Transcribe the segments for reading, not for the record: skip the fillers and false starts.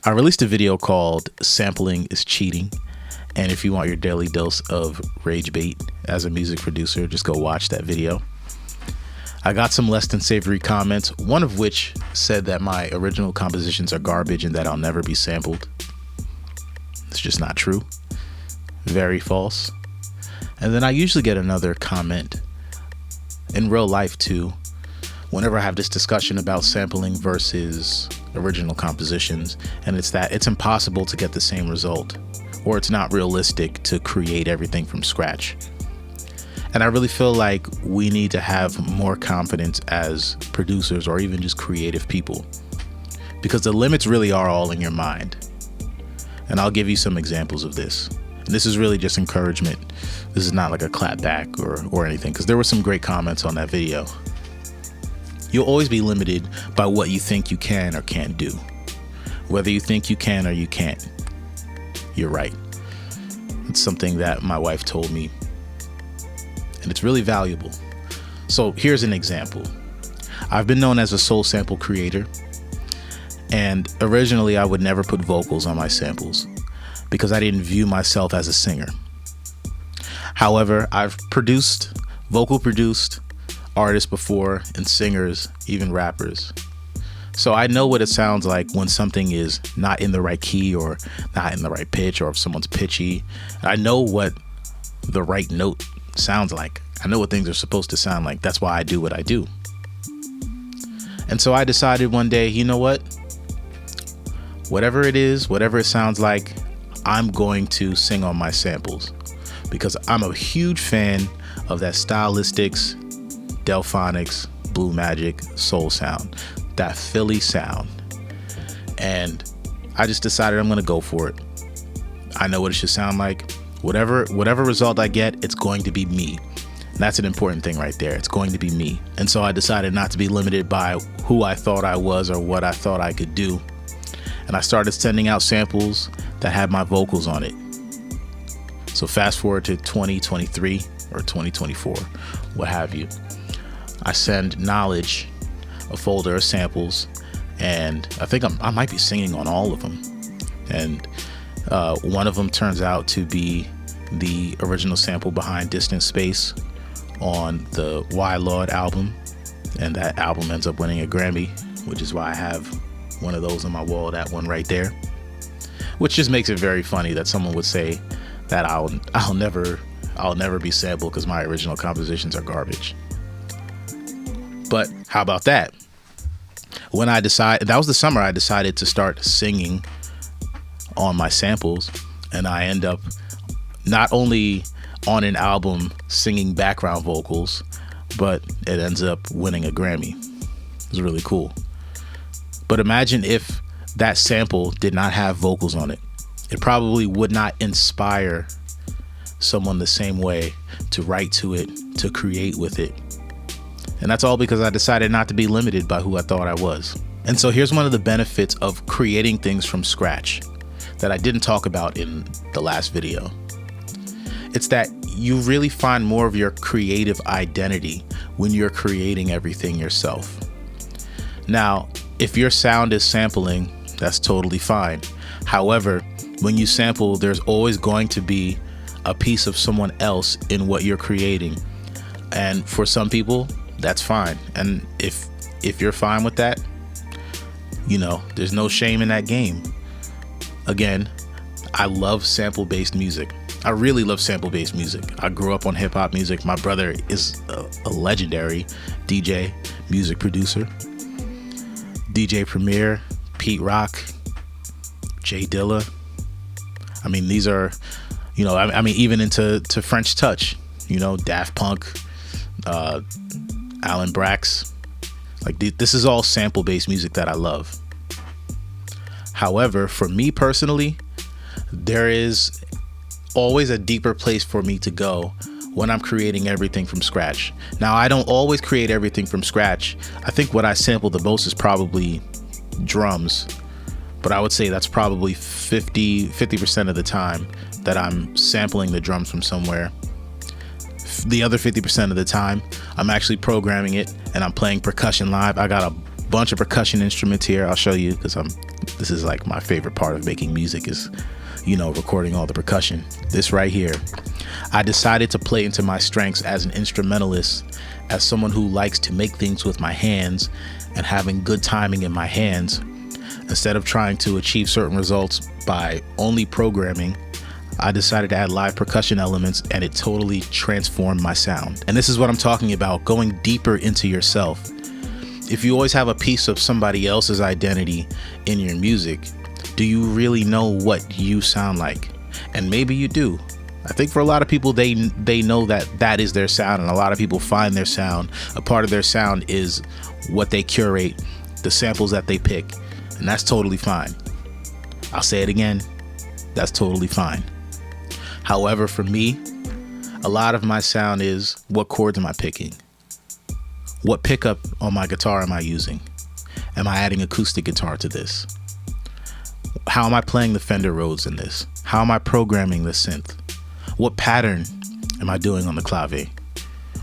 I released a video called Sampling is Cheating. And if you want your daily dose of rage bait as a music producer, just go watch that video. I got some less than savory comments, one of which said that my original compositions are garbage and that I'll never be sampled. It's just not true. Very false. And then I usually get another comment in real life too, whenever I have this discussion about sampling versus original compositions, and it's that it's impossible to get the same result, or it's not realistic to create everything from scratch. And I really feel like we need to have more confidence as producers or even just creative people, because the limits really are all in your mind. And I'll give you some examples of this. And this is really just encouragement. This is not like a clap back or anything, because there were some great comments on that video. You'll always be limited by what you think you can or can't do. Whether you think you can or you can't, you're right. It's something that my wife told me, and it's really valuable. So here's an example. I've been known as a soul sample creator, and originally I would never put vocals on my samples because I didn't view myself as a singer. However, I've vocal produced artists before, and singers, even rappers. So I know what it sounds like when something is not in the right key or not in the right pitch, or if someone's pitchy. I know what the right note sounds like. I know what things are supposed to sound like. That's why I do what I do. And so I decided one day, you know what? Whatever it is, whatever it sounds like, I'm going to sing on my samples, because I'm a huge fan of that Stylistics, Delphonics, Blue Magic soul sound, that Philly sound. And I just decided I'm going to go for it. I know what it should sound like. Whatever result I get, it's going to be me. And that's an important thing right there. It's going to be me. And so I decided not to be limited by who I thought I was or what I thought I could do. And I started sending out samples that had my vocals on it. So fast forward to 2023 or 2024, what have you. I send Knowledge a folder of samples, and I think I might be singing on all of them. And one of them turns out to be the original sample behind Distant Space on the yall album, and that album ends up winning a Grammy, which is why I have one of those on my wall, that one right there, which just makes it very funny that someone would say that I'll never be sampled because my original compositions are garbage. But how about that? That was the summer I decided to start singing on my samples, and I end up not only on an album singing background vocals, but it ends up winning a Grammy. It's really cool. But imagine if that sample did not have vocals on it. It probably would not inspire someone the same way to write to it, to create with it. And that's all because I decided not to be limited by who I thought I was. And so here's one of the benefits of creating things from scratch that I didn't talk about in the last video. It's that you really find more of your creative identity when you're creating everything yourself. Now, if your sound is sampling, that's totally fine. However, when you sample, there's always going to be a piece of someone else in what you're creating. And for some people, that's fine. And if you're fine with that, there's no shame in that game. Again, I love sample-based music. I really love sample-based music. I grew up on hip-hop music. My brother is a legendary DJ, music producer. DJ Premier, Pete Rock, Jay Dilla. I mean, these are, even into French Touch, Daft Punk, Alan Brax. Like, this is all sample-based music that I love. However, for me personally, there is always a deeper place for me to go when I'm creating everything from scratch. Now, I don't always create everything from scratch. I think what I sample the most is probably drums, but I would say that's probably 50% of the time that I'm sampling the drums from somewhere. The other 50% of the time, I'm actually programming it and I'm playing percussion live. I got a bunch of percussion instruments here. I'll show you because I'm This is like my favorite part of making music is, recording all the percussion. This right here. I decided to play into my strengths as an instrumentalist, as someone who likes to make things with my hands and having good timing in my hands. Instead of trying to achieve certain results by only programming, I decided to add live percussion elements, and it totally transformed my sound. And this is what I'm talking about, going deeper into yourself. If you always have a piece of somebody else's identity in your music, do you really know what you sound like? And maybe you do. I think for a lot of people, they know that is their sound, and a lot of people find their sound. A part of their sound is what they curate, the samples that they pick, and that's totally fine. I'll say it again, that's totally fine. However, for me, a lot of my sound is, what chords am I picking? What pickup on my guitar am I using? Am I adding acoustic guitar to this? How am I playing the Fender Rhodes in this? How am I programming the synth? What pattern am I doing on the clave?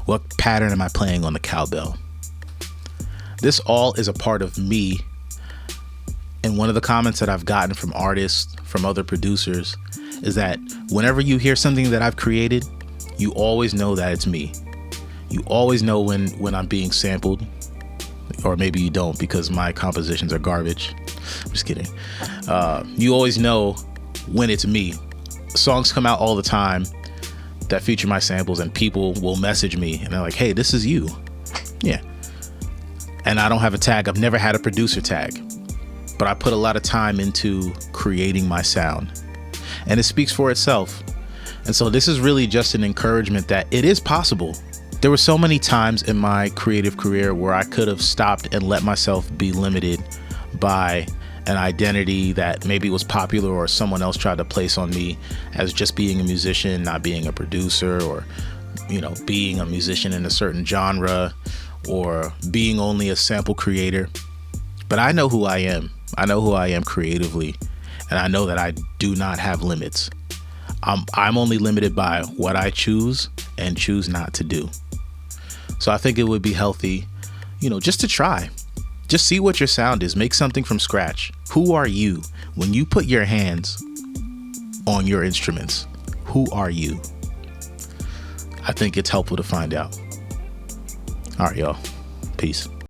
What pattern am I playing on the cowbell? This all is a part of me. And one of the comments that I've gotten from artists, from other producers, is that whenever you hear something that I've created, you always know that it's me. You always know when I'm being sampled, or maybe you don't because my compositions are garbage. I'm just kidding. You always know when it's me. Songs come out all the time that feature my samples, and people will message me and they're like, hey, this is you. Yeah. And I don't have a tag. I've never had a producer tag, but I put a lot of time into creating my sound, and it speaks for itself. And so this is really just an encouragement that it is possible. There were so many times in my creative career where I could have stopped and let myself be limited by an identity that maybe was popular or someone else tried to place on me as just being a musician, not being a producer, or, being a musician in a certain genre, or being only a sample creator. But I know who I am. I know who I am creatively, and I know that I do not have limits. I'm only limited by what I choose and choose not to do. So I think it would be healthy, just to try. Just see what your sound is. Make something from scratch. Who are you? When you put your hands on your instruments, who are you? I think it's helpful to find out. All right, y'all. Peace.